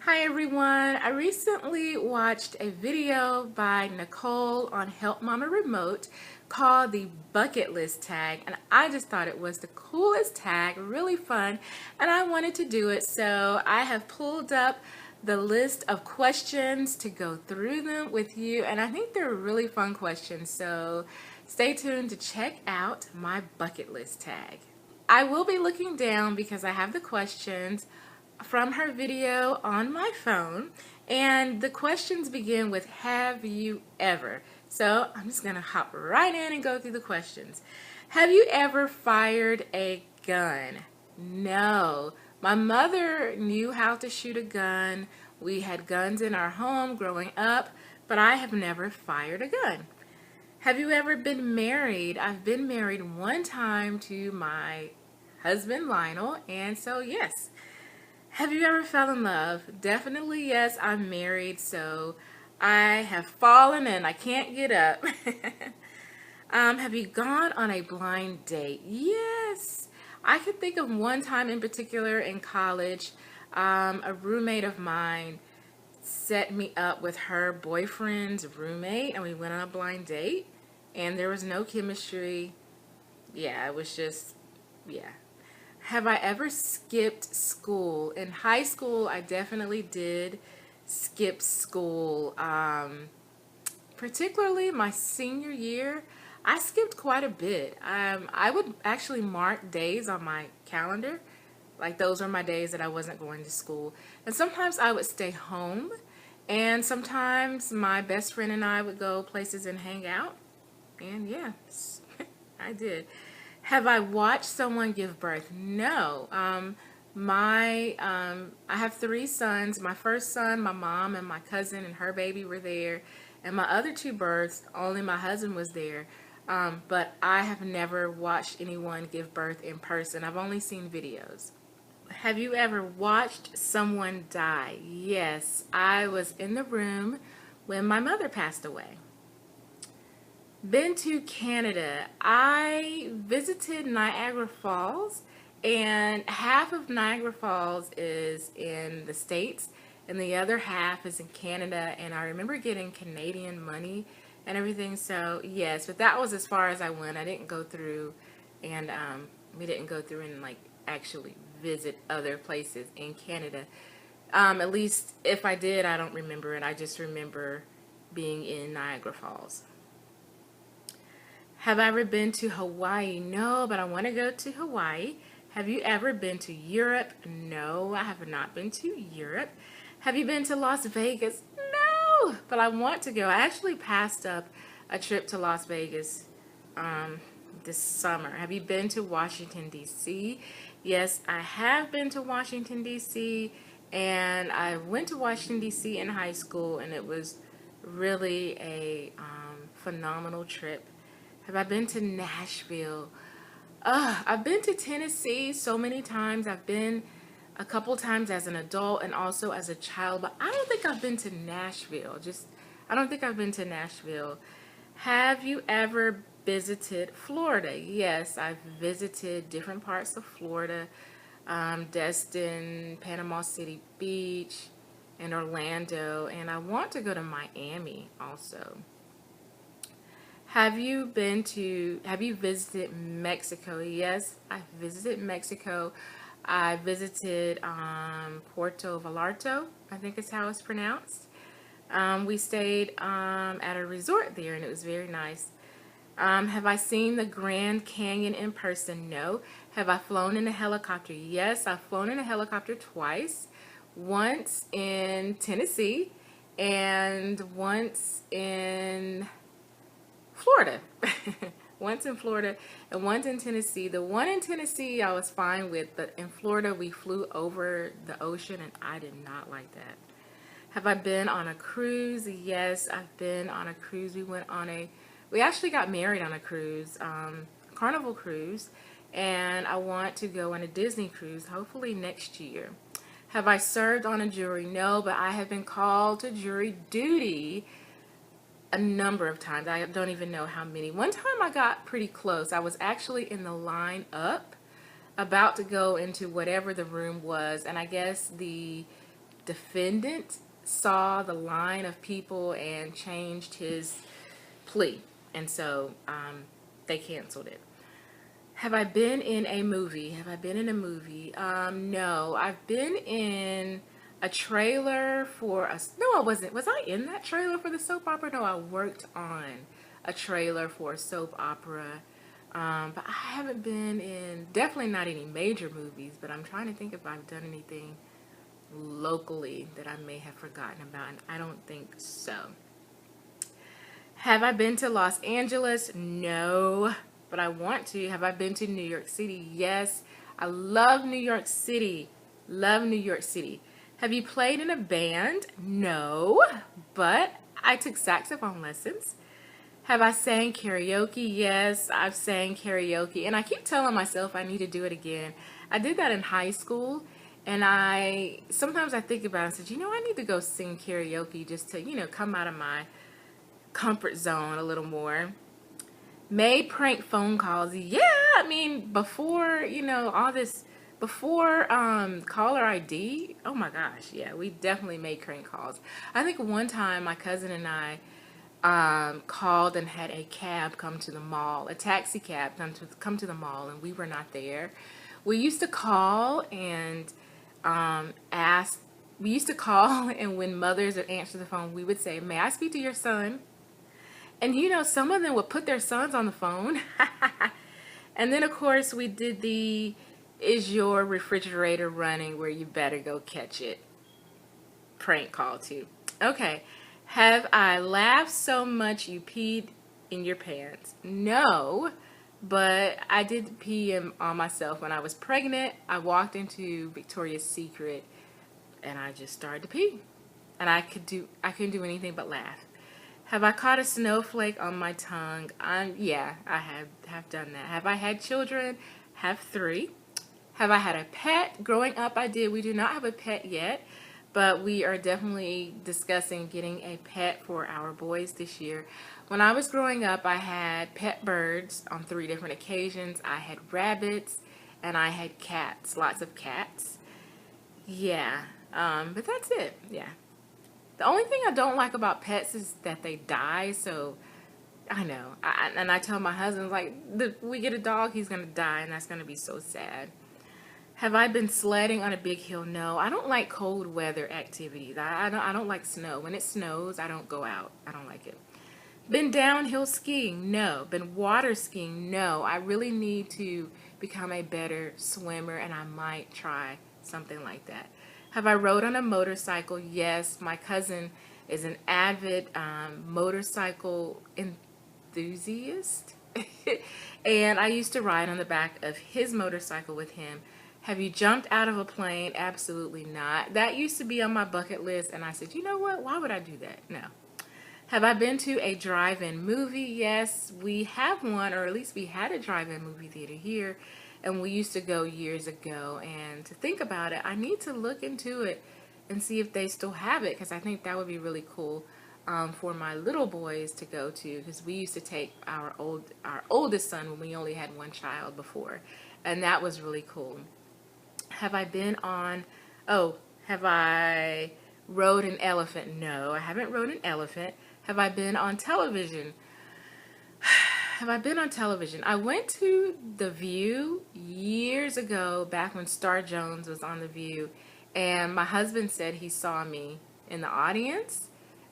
Hi everyone, I recently watched a video by Nicole on Help Mama Remote called the bucket list tag, and I just thought it was the coolest tag, really fun, and I wanted to do it. So I have pulled up the list of questions to go through them with you, and I think they're really fun questions, so stay tuned to check out my bucket list tag. I will be looking down because I have the questions from her video on my phone, and the questions begin with have you ever. So I'm just gonna hop right in and go through the questions. Have you ever fired a gun? No. My mother knew how to shoot a gun. We had guns in our home growing up, but I have never fired a gun. Have you ever been married? I've been married one time to my husband Lionel, and so yes. Have you ever fell in love? Definitely yes. I'm married, so I have fallen and I can't get up. Have you gone on a blind date? Yes. I can think of one time in particular in college. A roommate of mine set me up with her boyfriend's roommate, and we went on a blind date, and there was no chemistry. Yeah, it was just, yeah. Have I ever skipped school? In high school, I definitely did skip school. Particularly my senior year, I skipped quite a bit. I would actually mark days on my calendar. Like those were my days that I wasn't going to school. And sometimes I would stay home. And sometimes my best friend and I would go places and hang out. And yes, I did. Have I watched someone give birth? No. I have three sons. My first son, my mom and my cousin and her baby were there. And my other two births, only my husband was there. But I have never watched anyone give birth in person. I've only seen videos. Have you ever watched someone die? Yes, I was in the room when my mother passed away. Been to Canada. I visited Niagara Falls, and half of Niagara Falls is in the States and the other half is in Canada, and I remember getting Canadian money and everything. So yes, but that was as far as I went. I didn't go through, and we didn't go through and like actually visit other places in Canada. At least if I did, I don't remember it. I just remember being in Niagara Falls. Have I ever been to Hawaii? No, but I want to go to Hawaii. Have you ever been to Europe? No, I have not been to Europe. Have you been to Las Vegas? No, but I want to go. I actually passed up a trip to Las Vegas this summer. Have you been to Washington, D.C? Yes, I have been to Washington, D.C, and I went to Washington, D.C in high school, and it was really a phenomenal trip. Have I been to Nashville? I've been to Tennessee so many times. I've been a couple times as an adult and also as a child, but I don't think I've been to Nashville. I don't think I've been to Nashville. Have you ever visited Florida? Yes, I've visited different parts of Florida, Destin, Panama City Beach, and Orlando, and I want to go to Miami also. Have you visited Mexico? Yes, I've visited Mexico. I visited Puerto Vallarta, I think is how it's pronounced. We stayed at a resort there, and it was very nice. Have I seen the Grand Canyon in person? No. Have I flown in a helicopter? Yes, I've flown in a helicopter twice. Once in Tennessee and once in Florida. Once in Florida and once in Tennessee. The one in Tennessee I was fine with, but in Florida we flew over the ocean and I did not like that. Have I been on a cruise? Yes, I've been on a cruise. We actually got married on a cruise, Carnival cruise, and I want to go on a Disney cruise hopefully next year. Have I served on a jury? No, but I have been called to jury duty a number of times. I don't even know how many. One time I got pretty close. I was actually in the line up, about to go into whatever the room was, and I guess the defendant saw the line of people and changed his plea, and so they canceled it. Have I been in a movie? Have I been in a movie? No, I've been in a trailer for a, no, I wasn't. Was I in that trailer for the soap opera? No, I worked on a trailer for a soap opera. But I haven't been in, definitely not any major movies, but I'm trying to think if I've done anything locally that I may have forgotten about, and I don't think so. Have I been to Los Angeles? No, but I want to. Have I been to New York City? Yes. I love New York City. Love New York City. Have you played in a band? No, but I took saxophone lessons. Have I sang karaoke? Yes, I've sang karaoke, and I keep telling myself I need to do it again. I did that in high school, and sometimes I think about it and said, you know, I need to go sing karaoke just to, you know, come out of my comfort zone a little more. Made prank phone calls. Yeah, I mean, before, you know, all this, before caller ID, oh my gosh, yeah, we definitely made prank calls. I think one time my cousin and I called and had a cab come to the mall, a taxi cab come to the mall, and we were not there. We used to call and we used to call, and when mothers would answer the phone, we would say, may I speak to your son? And you know, some of them would put their sons on the phone. And then of course we did the, is your refrigerator running, where you better go catch it prank call too. Okay. Have I laughed so much you peed in your pants? No, but I did pee on myself when I was pregnant. I walked into Victoria's Secret and I just started to pee, and I couldn't do anything but laugh. Have I caught a snowflake on my tongue? Yeah, I have done that. Have I had children? Have 3. Have I had a pet? Growing up, I did. We do not have a pet yet, but we are definitely discussing getting a pet for our boys this year. When I was growing up, I had pet birds on 3 different occasions. I had rabbits, and I had cats, lots of cats. Yeah, but that's it, yeah. The only thing I don't like about pets is that they die, so I know. And I tell my husband, like, we get a dog, he's going to die, and that's going to be so sad. Have I been sledding on a big hill? No, I don't like cold weather activities. I don't like snow. When it snows, I don't go out. I don't like it. Been downhill skiing? No. Been water skiing? No. I really need to become a better swimmer, and I might try something like that. Have I rode on a motorcycle? Yes. My cousin is an avid motorcycle enthusiast, and I used to ride on the back of his motorcycle with him. Have you jumped out of a plane? Absolutely not. That used to be on my bucket list, and I said, you know what? Why would I do that? No. Have I been to a drive-in movie? Yes, we have one, or at least we had a drive-in movie theater here, and we used to go years ago. And to think about it, I need to look into it and see if they still have it, because I think that would be really cool for my little boys to go to, because we used to take our oldest son when we only had one child before, and that was really cool. Have I been on, have I rode an elephant? No, I haven't rode an elephant. Have I been on television? Have I been on television? I went to The View years ago, back when Star Jones was on The View, and my husband said he saw me in the audience.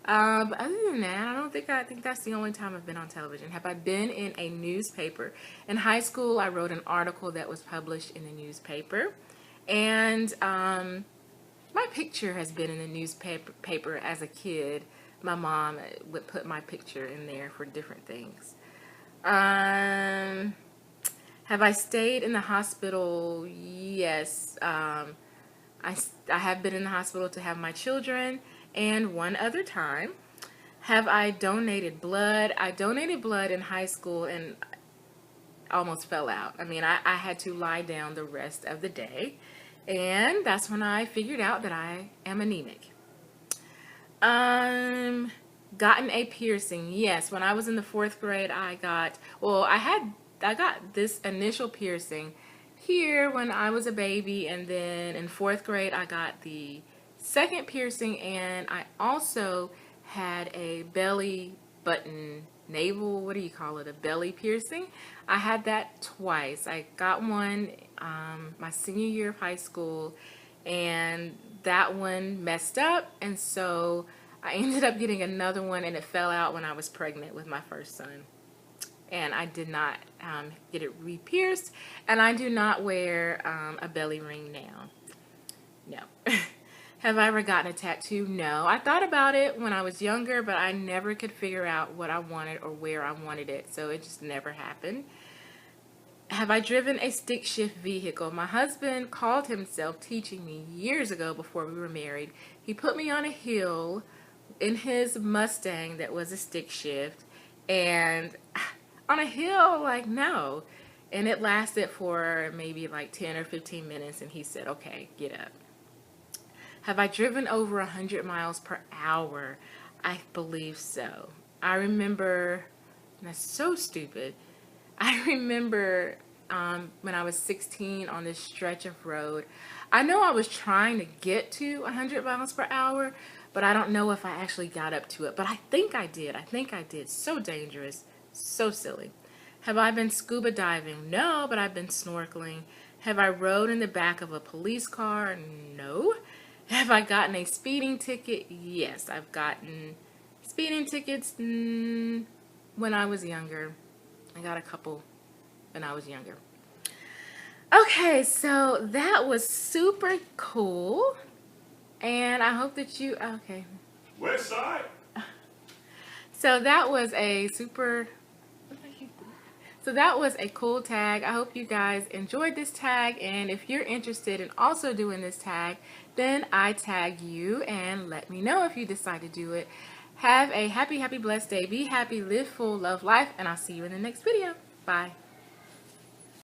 But other than that, I think that's the only time I've been on television. Have I been in a newspaper? In high school, I wrote an article that was published in the newspaper, and my picture has been in the newspaper as a kid. My mom would put my picture in there for different things. Have I stayed in the hospital? Yes. I have been in the hospital to have my children, and one other time. Have I donated blood? I donated blood in high school and almost fell out. I mean, I had to lie down the rest of the day, and that's when I figured out that I am anemic. Gotten a piercing? Yes, when I was in the 4th grade, I got this initial piercing here when I was a baby, and then in 4th grade I got the second piercing, and I also had a belly button, navel, what do you call it, a belly piercing. I had that twice. I got one my senior year of high school, and that one messed up, and so I ended up getting another one, and it fell out when I was pregnant with my first son. And I did not get it re-pierced, and I do not wear a belly ring now. No. Have I ever gotten a tattoo? No. I thought about it when I was younger, but I never could figure out what I wanted or where I wanted it, so it just never happened. Have I driven a stick shift vehicle? My husband called himself teaching me years ago before we were married. He put me on a hill in his Mustang that was a stick shift, and on a hill, like, no. And it lasted for maybe like 10 or 15 minutes, and he said, okay, get up. Have I driven over 100 miles per hour? I believe so. I remember, and that's so stupid, I remember when I was 16 on this stretch of road. I know I was trying to get to 100 miles per hour, but I don't know if I actually got up to it. But I think I did. I think I did. So dangerous. So silly. Have I been scuba diving? No, but I've been snorkeling. Have I rode in the back of a police car? No. Have I gotten a speeding ticket? Yes, I've gotten speeding tickets when I was younger. I got a couple when I was younger. Okay, so that was super cool. And I hope that you, okay. West side. So that was a cool tag. I hope you guys enjoyed this tag, and if you're interested in also doing this tag, then I tag you and let me know if you decide to do it. Have a happy, blessed day. Be happy, live full, love life, and I'll see you in the next video. Bye.